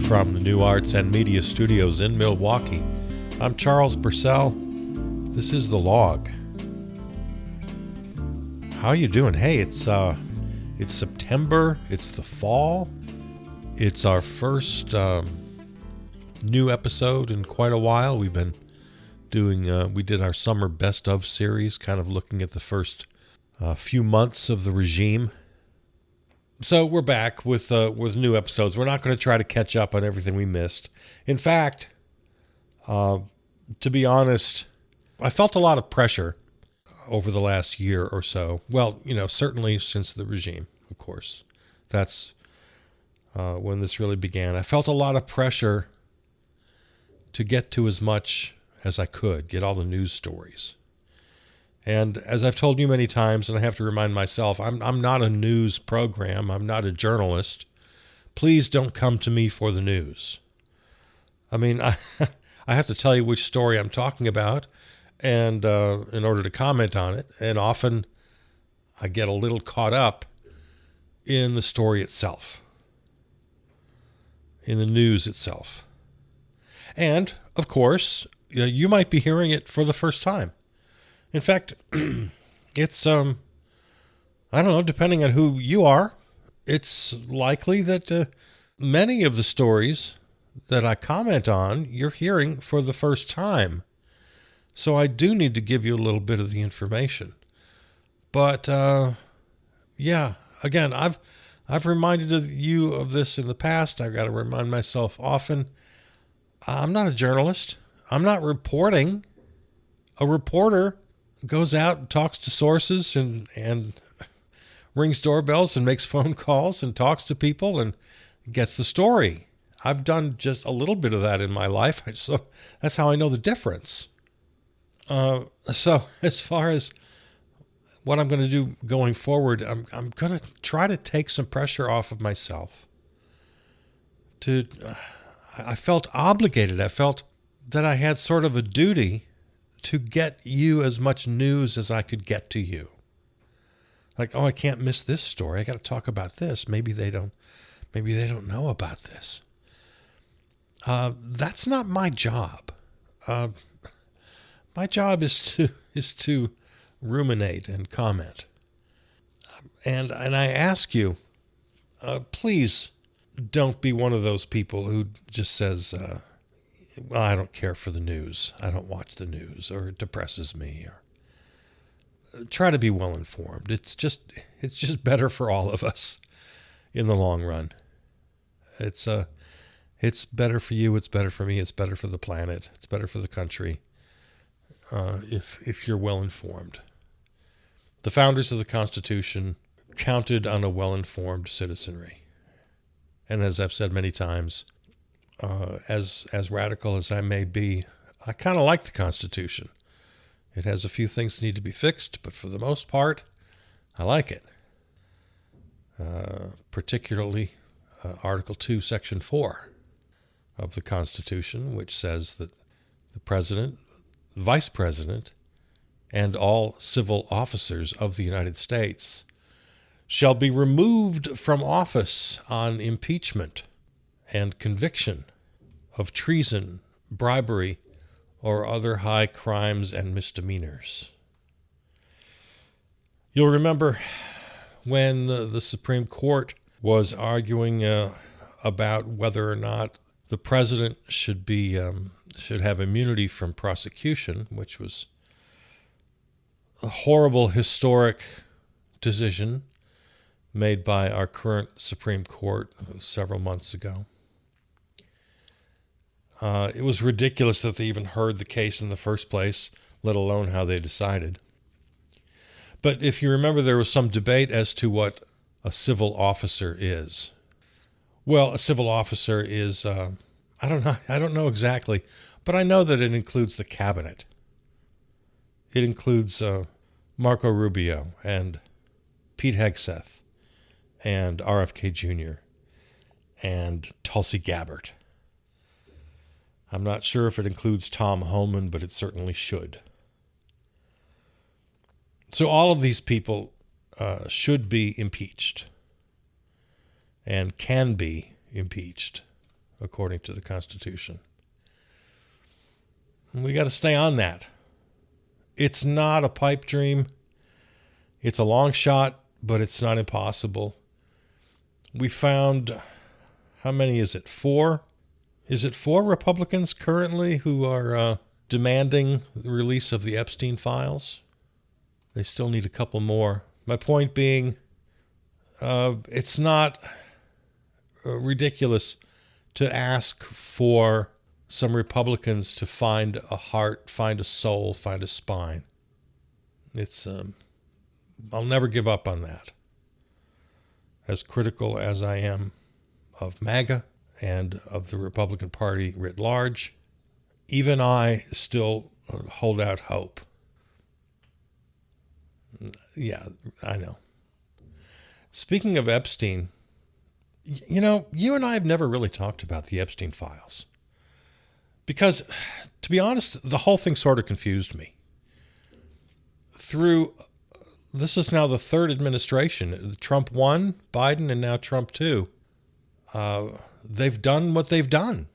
From the New Arts and Media Studios in Milwaukee, I'm Charles Purcell. This is The Log. How are you doing? Hey, it's September. It's the fall. It's our first new episode in quite a while. We've been doing, we did our summer best of series, kind of looking at the first few months of the regime. So we're back with new episodes. We're not going to try to catch up on everything we missed. In fact, to be honest, I felt a lot of pressure over the last year or so. Well, certainly since the regime, of course. That's when this really began. I felt a lot of pressure to get to as much as I could, get all the news stories. And as I've told you many times, and I have to remind myself, I'm not a news program. I'm not a journalist. Please don't come to me for the news. I mean, I have to tell you which story I'm talking about, and in order to comment on it. And often I get a little caught up in the story itself, in the news itself. And, of course, you might be hearing it for the first time. In fact, it's, I don't know, depending on who you are, it's likely that many of the stories that I comment on, you're hearing for the first time. So I do need to give you a little bit of the information. But, yeah, again, I've reminded you of this in the past. I've got to remind myself often. I'm not a journalist. I'm not reporting. A reporter goes out and talks to sources and rings doorbells and makes phone calls and talks to people and gets the story. I've done just a little bit of that in my life, so that's how I know the difference. So as far as what I'm going to do going forward, I'm going to try to take some pressure off of myself. I felt obligated. I felt that I had sort of a duty to get you as much news as I could get to you. Like, I can't miss this story. I got to talk about this. Maybe they don't know about this. That's not my job. My job is to ruminate and comment. And I ask you, please don't be one of those people who just says, well, I don't care for the news. I don't watch the news, or it depresses me. Or try to be well informed. It's just better for all of us in the long run. It's better for you. It's better for me. It's better for the planet. It's better for the country. If you're well informed. The founders of the Constitution counted on a well-informed citizenry. And as I've said many times, as radical as I may be, I kind of like the Constitution. It has a few things that need to be fixed, but for the most part, I like it. Particularly Article 2, Section 4 of the Constitution, which says that the President, Vice President, and all civil officers of the United States shall be removed from office on impeachment and conviction of treason, bribery, or other high crimes and misdemeanors. You'll remember when the Supreme Court was arguing about whether or not the president should have immunity from prosecution, which was a horrible historic decision made by our current Supreme Court several months ago. It was ridiculous that they even heard the case in the first place, let alone how they decided. But if you remember, there was some debate as to what a civil officer is. Well, a civil officer is, I don't know exactly, but I know that it includes the cabinet. It includes Marco Rubio and Pete Hegseth and RFK Jr. and Tulsi Gabbard. I'm not sure if it includes Tom Homan, but it certainly should. So all of these people should be impeached and can be impeached according to the Constitution. And we got to stay on that. It's not a pipe dream. It's a long shot, but it's not impossible. We found, how many is it? 4? Is it 4 Republicans currently who are demanding the release of the Epstein files? They still need a couple more. My point being, it's not ridiculous to ask for some Republicans to find a heart, find a soul, find a spine. It's, I'll never give up on that. As critical as I am of MAGA and of the Republican Party writ large, even I still hold out hope. Yeah, I know. Speaking of Epstein, you know, you and I have never really talked about the Epstein files. Because, to be honest, the whole thing sort of confused me. This is now the 3rd administration. Trump 1, Biden, and now Trump 2. They've done what they've done.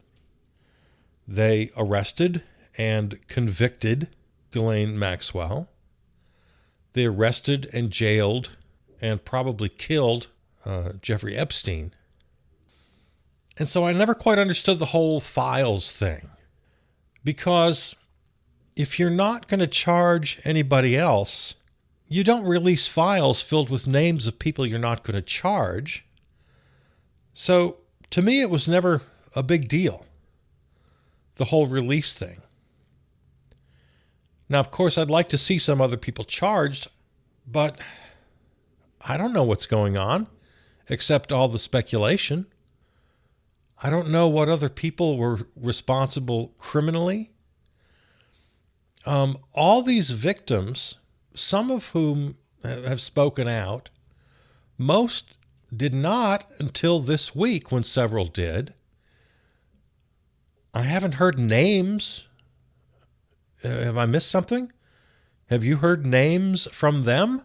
They arrested and convicted Ghislaine Maxwell. They arrested and jailed and probably killed Jeffrey Epstein. And so I never quite understood the whole files thing. Because if you're not going to charge anybody else, you don't release files filled with names of people you're not going to charge. So to me, it was never a big deal, the whole release thing. Now, of course, I'd like to see some other people charged, but I don't know what's going on, except all the speculation. I don't know what other people were responsible criminally. All these victims, some of whom have spoken out, most did not until this week when several did. I haven't heard names. Have I missed something? Have you heard names from them?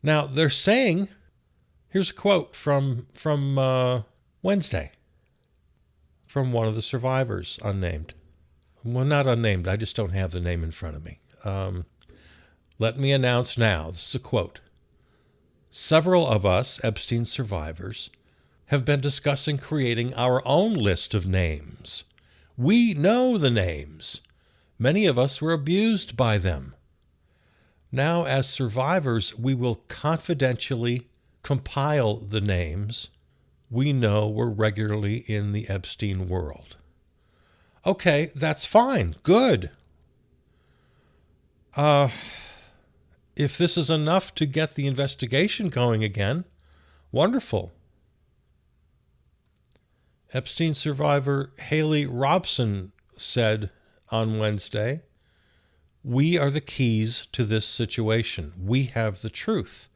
Now, they're saying, here's a quote from Wednesday, from one of the survivors, unnamed. Well, not unnamed. I just don't have the name in front of me. Let me announce now, this is a quote. Several of us, Epstein survivors, have been discussing creating our own list of names. We know the names. Many of us were abused by them. Now, as survivors, we will confidentially compile the names we know were regularly in the Epstein world. Okay, that's fine. Good. If this is enough to get the investigation going again, wonderful. Epstein survivor Haley Robson said on Wednesday, "We are the keys to this situation. We have the truth,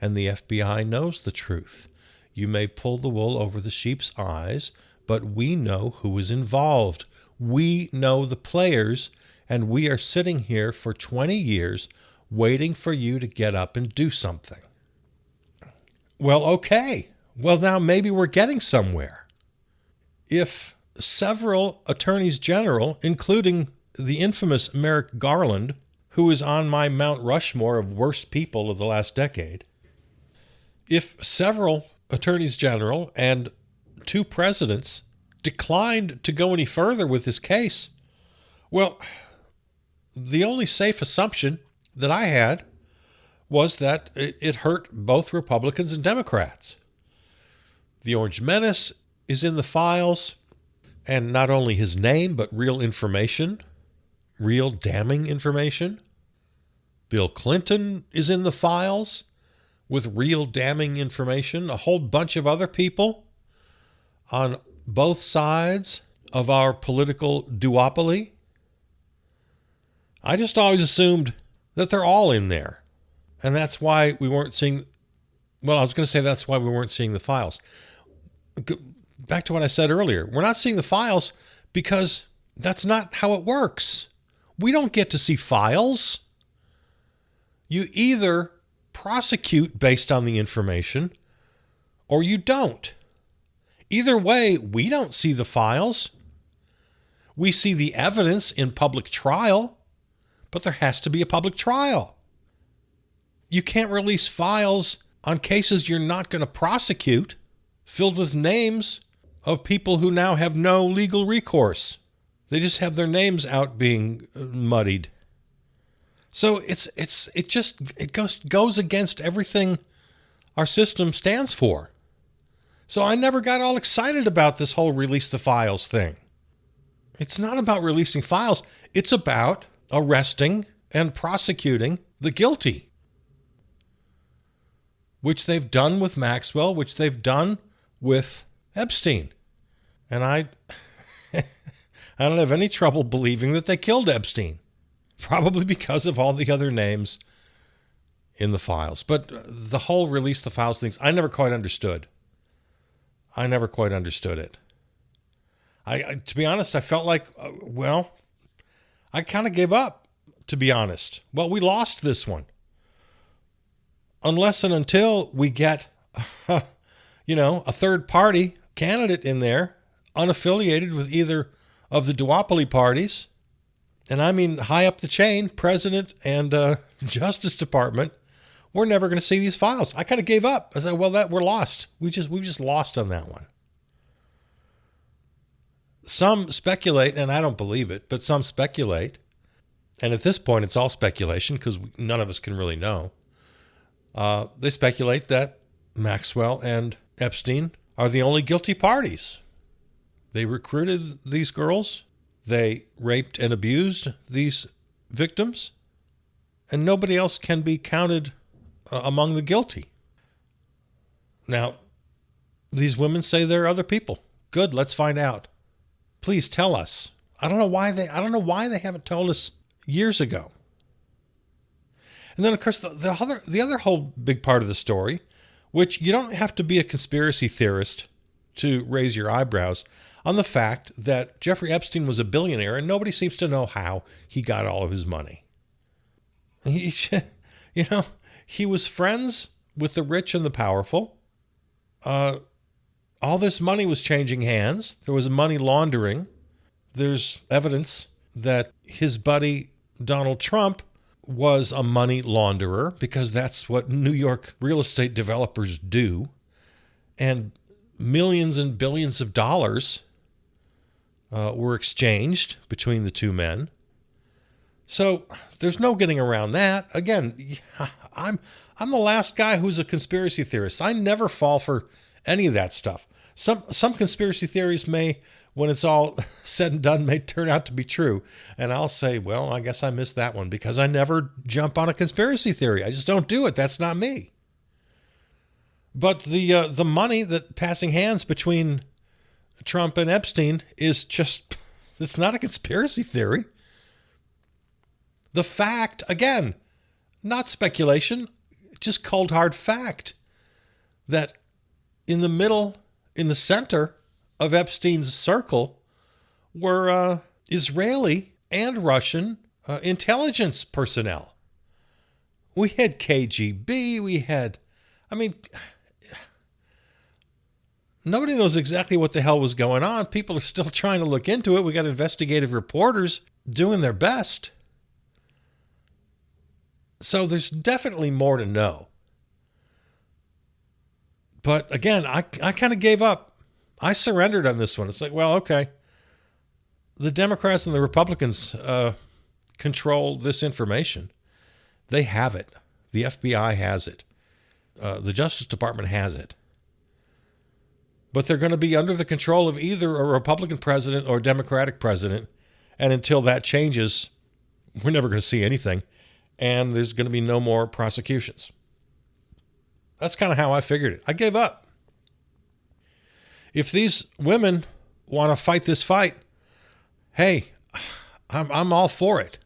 and the FBI knows the truth. You may pull the wool over the sheep's eyes, but we know who is involved. We know the players, and we are sitting here for 20 years waiting for you to get up and do something." Well, okay. Well, now maybe we're getting somewhere. If several attorneys general, including the infamous Merrick Garland, who is on my Mount Rushmore of worst people of the last decade, if several attorneys general and 2 presidents declined to go any further with this case, well, the only safe assumption that I had was that it hurt both Republicans and Democrats. The Orange Menace is in the files, and not only his name, but real information, real damning information. Bill Clinton is in the files with real damning information. A whole bunch of other people on both sides of our political duopoly. I just always assumed that they're all in there. And that's why we weren't seeing, well, I was going to say that's why we weren't seeing the files. Back to what I said earlier. We're not seeing the files because that's not how it works. We don't get to see files. You either prosecute based on the information or you don't. Either way, we don't see the files. We see the evidence in public trial, but there has to be a public trial. You can't release files on cases you're not going to prosecute, filled with names of people who now have no legal recourse. They just have their names out being muddied. So it goes against everything our system stands for. So I never got all excited about this whole release the files thing. It's not about releasing files. It's about arresting and prosecuting the guilty, which they've done with Maxwell, which they've done with Epstein. And I don't have any trouble believing that they killed Epstein, probably because of all the other names in the files. But the whole release the files things, I never quite understood. I never quite understood it. To be honest, I felt like, I kind of gave up, to be honest. Well, we lost this one. Unless and until we get, a third party candidate in there, unaffiliated with either of the duopoly parties. And I mean, high up the chain, President and Justice Department, we're never going to see these files. I kind of gave up. I said, we're lost. We've just lost on that one. Some speculate, and I don't believe it, but some speculate. And at this point, it's all speculation because none of us can really know. They speculate that Maxwell and Epstein are the only guilty parties. They recruited these girls. They raped and abused these victims. And nobody else can be counted among the guilty. Now, these women say there are other people. Good, let's find out. Please tell us. I don't know why they haven't told us years ago. And then, of course, the other whole big part of the story, which you don't have to be a conspiracy theorist to raise your eyebrows on the fact that Jeffrey Epstein was a billionaire and nobody seems to know how he got all of his money. He was friends with the rich and the powerful. All this money was changing hands. There was money laundering. There's evidence that his buddy Donald Trump was a money launderer because that's what New York real estate developers do. And millions and billions of dollars were exchanged between the two men. So there's no getting around that. Again, I'm the last guy who's a conspiracy theorist. I never fall for any of that stuff. Some conspiracy theories may, when it's all said and done, may turn out to be true. And I'll say, well, I guess I missed that one because I never jump on a conspiracy theory. I just don't do it. That's not me. But the money that passing hands between Trump and Epstein is just, it's not a conspiracy theory. The fact, again, not speculation, just cold hard fact that in the center of Epstein's circle were Israeli and Russian intelligence personnel. We had KGB, nobody knows exactly what the hell was going on. People are still trying to look into it. We got investigative reporters doing their best. So there's definitely more to know. But again, I kind of gave up. I surrendered on this one. It's like, well, okay. The Democrats and the Republicans control this information. They have it. The FBI has it. The Justice Department has it. But they're going to be under the control of either a Republican president or a Democratic president. And until that changes, we're never going to see anything. And there's going to be no more prosecutions. That's kind of how I figured it. I gave up. If these women want to fight this fight, hey, I'm all for it.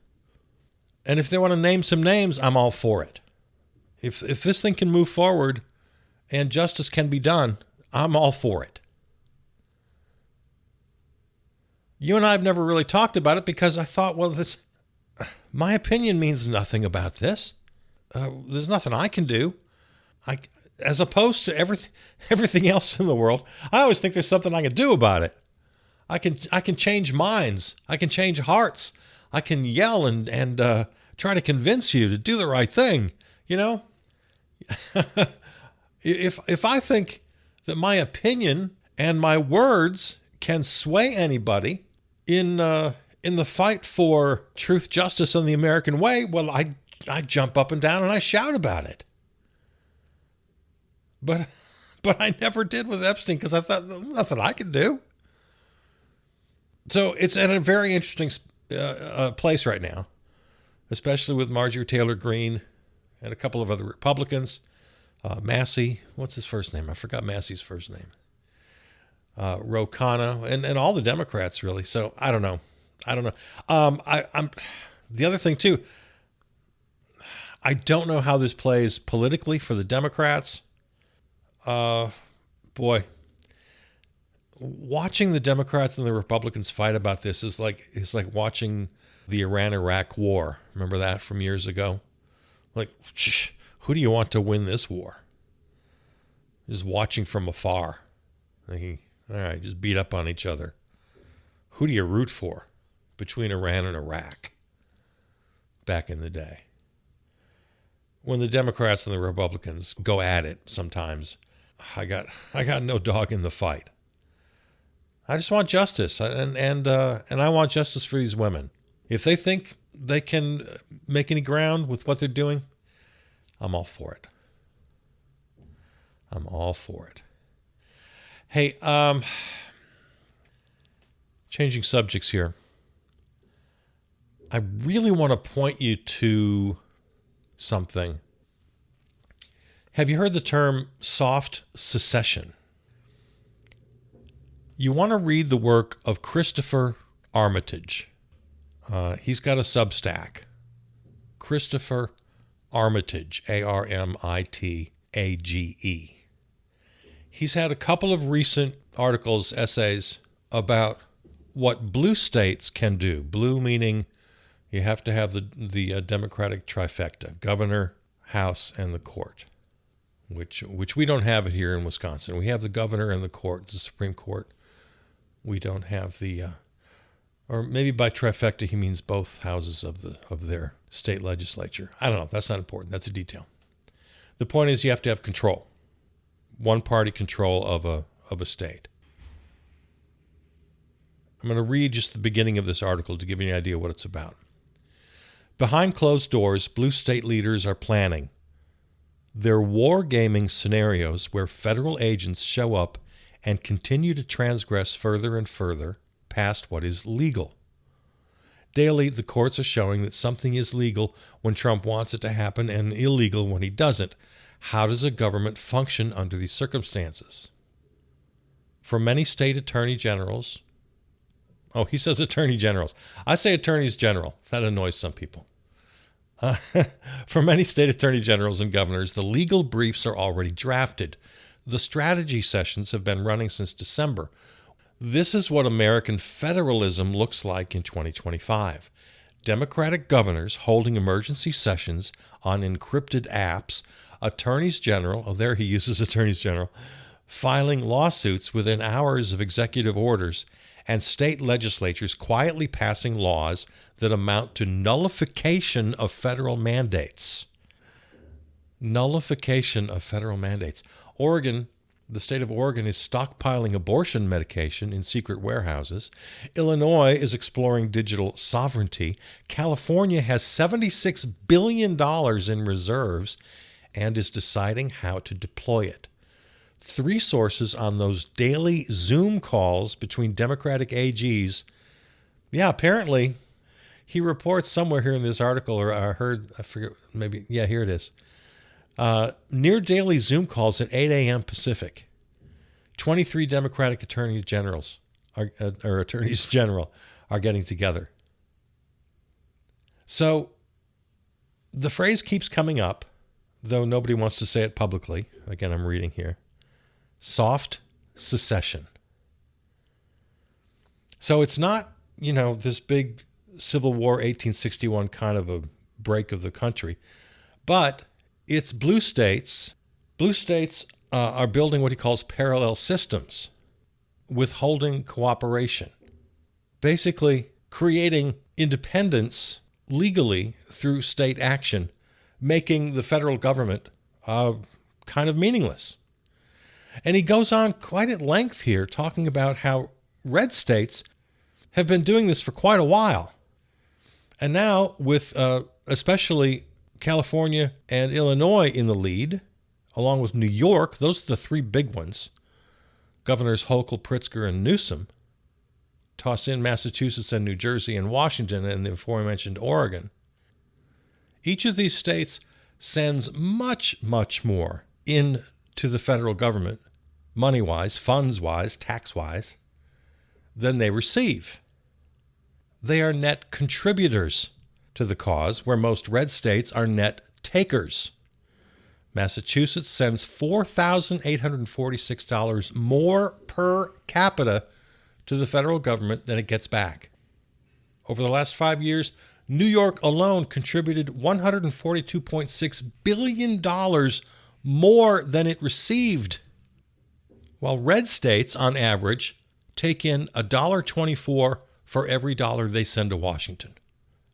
And if they want to name some names, I'm all for it. If this thing can move forward and justice can be done, I'm all for it. You and I have never really talked about it because I thought, well, my opinion means nothing about this. There's nothing I can do. as opposed to everything else in the world. I always think there's something I can do about it. I can change minds. I can change hearts. I can yell and try to convince you to do the right thing. You know, if I think that my opinion and my words can sway anybody in the fight for truth, justice, and the American way, well, I jump up and down and I shout about it. But I never did with Epstein because I thought nothing I could do. So it's at a very interesting place right now, especially with Marjorie Taylor Greene and a couple of other Republicans. Massey, what's his first name? I forgot Massey's first name. Ro Khanna, and all the Democrats, really. So I don't know. I'm the other thing, too, I don't know how this plays politically for the Democrats. Boy, watching the Democrats and the Republicans fight about this is like watching the Iran-Iraq war. Remember that from years ago? Like, who do you want to win this war? Just watching from afar, thinking, all right, just beat up on each other. Who do you root for between Iran and Iraq back in the day? When the Democrats and the Republicans go at it sometimes, I got no dog in the fight. I just want justice, and I want justice for these women. If they think they can make any ground with what they're doing, I'm all for it. I'm all for it. Hey, changing subjects here. I really want to point you to something. Have you heard the term soft secession? You want to read the work of Christopher Armitage. He's got a Substack. Christopher Armitage, Armitage. He's had a couple of recent articles, essays, about what blue states can do. Blue meaning you have to have the Democratic trifecta, governor, House, and the court, which we don't have it here in Wisconsin. We have the governor and the court, the Supreme Court. We don't have or maybe by trifecta he means both houses of their state legislature. I don't know. That's not important. That's a detail. The point is you have to have control, one-party control of a state. I'm going to read just the beginning of this article to give you an idea what it's about. Behind closed doors, blue state leaders are planning their wargaming scenarios where federal agents show up and continue to transgress further and further past what is legal. Daily, the courts are showing that something is legal when Trump wants it to happen and illegal when he doesn't. How does a government function under these circumstances? For many state attorney generals, he says attorney generals. I say attorneys general. That annoys some people. For many state attorney generals and governors, the legal briefs are already drafted. The strategy sessions have been running since December. This is what American federalism looks like in 2025. Democratic governors holding emergency sessions on encrypted apps, attorneys general, there he uses attorneys general, filing lawsuits within hours of executive orders, and state legislatures quietly passing laws that amount to nullification of federal mandates. Nullification of federal mandates. Oregon, the state of Oregon, is stockpiling abortion medication in secret warehouses. Illinois is exploring digital sovereignty. California has $76 billion in reserves and is deciding how to deploy it. 3 sources on those daily Zoom calls between Democratic AGs. Yeah, apparently, he reports somewhere here in this article, or I forget, maybe, yeah, here it is. Near daily Zoom calls at 8 a.m. Pacific. 23 Democratic attorneys general are getting together. So the phrase keeps coming up, though nobody wants to say it publicly. Again, I'm reading here. Soft secession. So it's not, this big Civil War 1861 kind of a break of the country, but it's blue states Blue states are building what he calls parallel systems, withholding cooperation, basically creating independence legally through state action, making the federal government kind of meaningless. And he goes on quite at length here, talking about how red states have been doing this for quite a while. And now, with especially California and Illinois in the lead, along with New York, those are the three big ones. Governors Hochul, Pritzker, and Newsom. Toss in Massachusetts and New Jersey and Washington and the aforementioned Oregon. Each of these states sends much, much more into the federal government, money-wise, funds-wise, tax-wise, than they receive. They are net contributors to the cause, where most red states are net takers. Massachusetts sends $4,846 more per capita to the federal government than it gets back. Over the last 5 years, New York alone contributed $142.6 billion more than it received, while red states, on average, take in $1.24 for every dollar they send to Washington.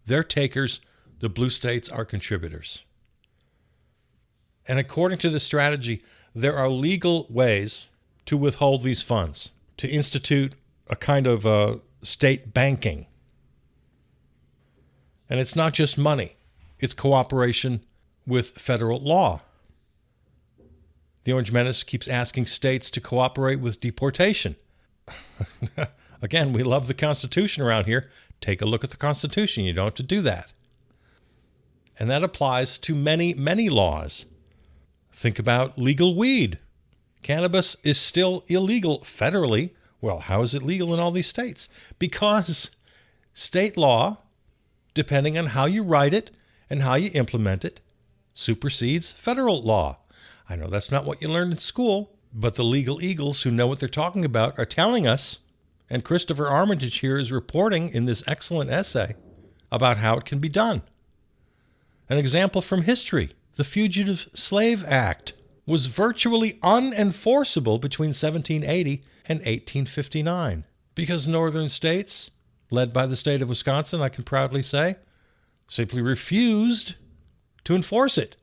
They're takers, the blue states are contributors. And according to this strategy, there are legal ways to withhold these funds, to institute a kind of state banking. And it's not just money, it's cooperation with federal law. The Orange Menace keeps asking states to cooperate with deportation. Again, we love the Constitution around here. Take a look at the Constitution. You don't have to do that. And that applies to many, many laws. Think about legal weed. Cannabis is still illegal federally. Well, how is it legal in all these states? Because state law, depending on how you write it and how you implement it, supersedes federal law. I know that's not what you learned in school, but the legal eagles who know what they're talking about are telling us, and Christopher Armitage here is reporting in this excellent essay about how it can be done. An example from history, the Fugitive Slave Act was virtually unenforceable between 1780 and 1859 because northern states, led by the state of Wisconsin, I can proudly say, simply refused to enforce it.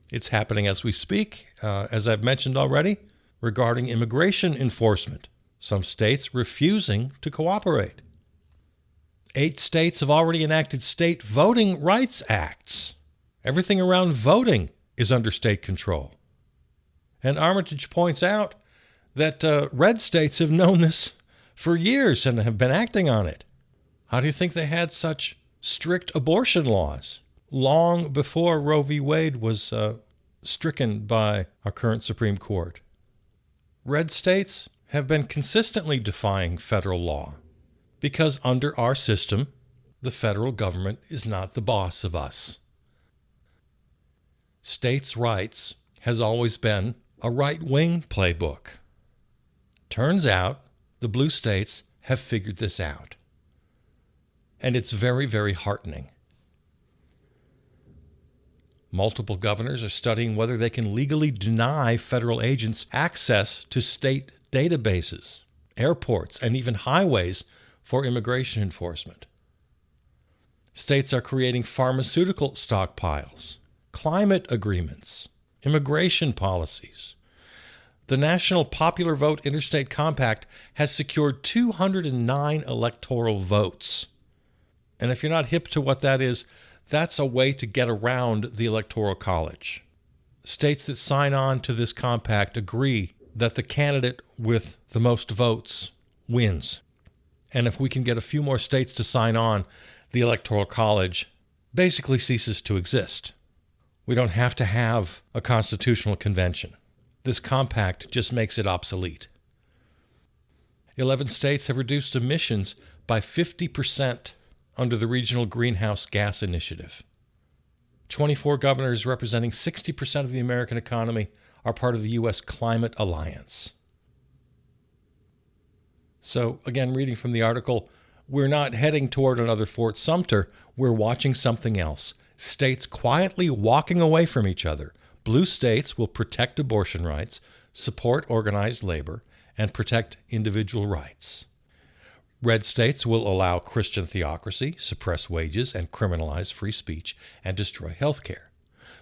It's happening as we speak, as I've mentioned already, regarding immigration enforcement. Some states refusing to cooperate. 8 states have already enacted state voting rights acts. Everything around voting is under state control. And Armitage points out that red states have known this for years and have been acting on it. How do you think they had such strict abortion laws long before Roe v. Wade was stricken by our current Supreme Court? Red states have been consistently defying federal law because under our system, the federal government is not the boss of us. States' rights has always been a right-wing playbook. Turns out the blue states have figured this out. And it's very, very heartening. Multiple governors are studying whether they can legally deny federal agents access to state databases, airports, and even highways for immigration enforcement. States are creating pharmaceutical stockpiles, climate agreements, immigration policies. The National Popular Vote Interstate Compact has secured 209 electoral votes. And if you're not hip to what that is, that's a way to get around the Electoral College. States that sign on to this compact agree that the candidate with the most votes wins. And if we can get a few more states to sign on, the Electoral College basically ceases to exist. We don't have to have a constitutional convention. This compact just makes it obsolete. 11 states have reduced emissions by 50% under the Regional Greenhouse Gas Initiative. 24 governors representing 60% of the American economy are part of the U.S. Climate Alliance. So, again, reading from the article, we're not heading toward another Fort Sumter. We're watching something else. States quietly walking away from each other, Blue states will protect abortion rights, support organized labor, and protect individual rights. Red states will allow Christian theocracy, suppress wages, and criminalize free speech, and destroy health care.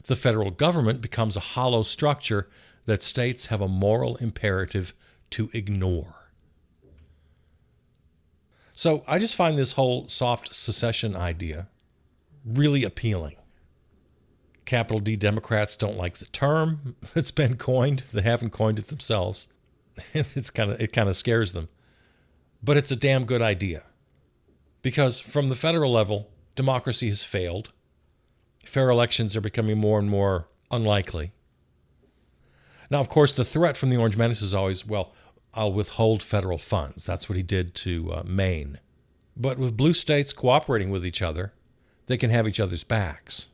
The federal government becomes a hollow structure that states have a moral imperative to ignore. So I just find this whole soft secession idea really appealing. Capital D Democrats don't like the term that's been coined. They haven't coined it themselves. It kind of scares them. But it's a damn good idea. Because from the federal level, democracy has failed. Fair elections are becoming more and more unlikely. Now, of course, the threat from the Orange Menace is always, well, I'll withhold federal funds. That's what he did to Maine. But with blue states cooperating with each other, they can have each other's backs.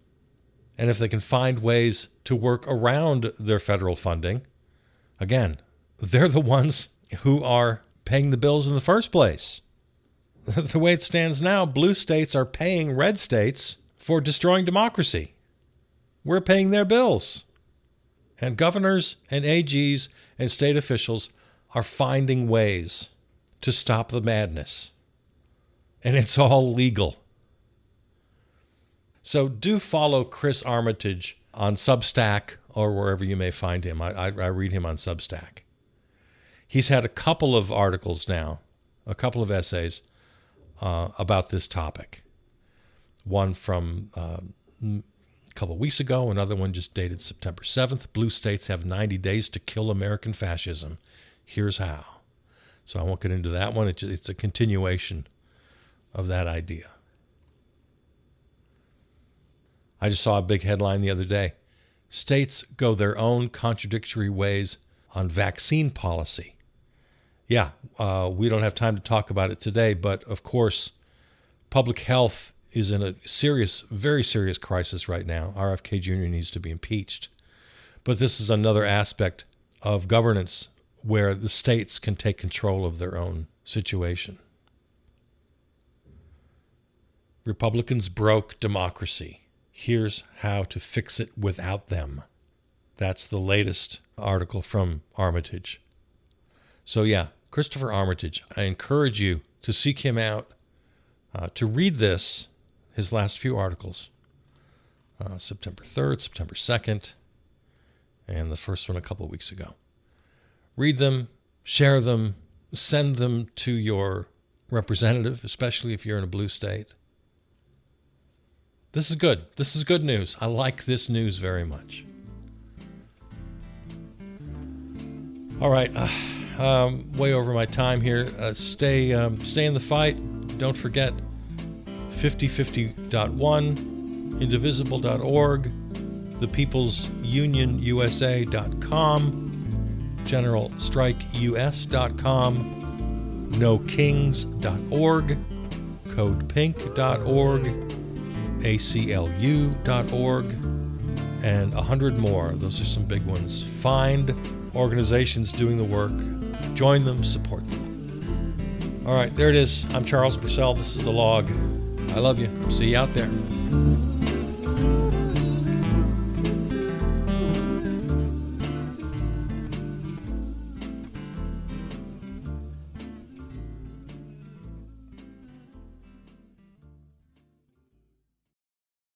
And if they can find ways to work around their federal funding, again, they're the ones who are paying the bills in the first place. The way it stands now, blue states are paying red states for destroying democracy. We're paying their bills. And governors and AGs and state officials are finding ways to stop the madness. And it's all legal. So do follow Chris Armitage on Substack or wherever you may find him. I read him on Substack. He's had a couple of articles now, a couple of essays about this topic. One from a couple of weeks ago, another one just dated September 7th. Blue states have 90 days to kill American fascism. Here's how. So I won't get into that one. It's a continuation of that idea. I just saw a big headline the other day. States go their own contradictory ways on vaccine policy. Yeah, we don't have time to talk about it today, but of course, public health is in a serious, very serious crisis right now. RFK Jr. needs to be impeached. But this is another aspect of governance where the states can take control of their own situation. Republicans broke democracy. Here's how to fix it without them. That's the latest article from Armitage. So yeah, Christopher Armitage, I encourage you to seek him out, to read this, his last few articles, September 3rd, September 2nd, and the first one a couple of weeks ago. Read them, share them, send them to your representative, especially if you're in a blue state. This is good. This is good news. I like this news very much. All right, way over my time here. Stay in the fight. Don't forget 5050.1, indivisible.org, thepeoplesunionusa.com, generalstrikeus.com, nokings.org, codepink.org, aclu.org, and 100 more. Those are some big ones. Find organizations doing the work. Join them, support them. All right, there it is. I'm Charles Purcell. This is The Log. I love you. See you out there.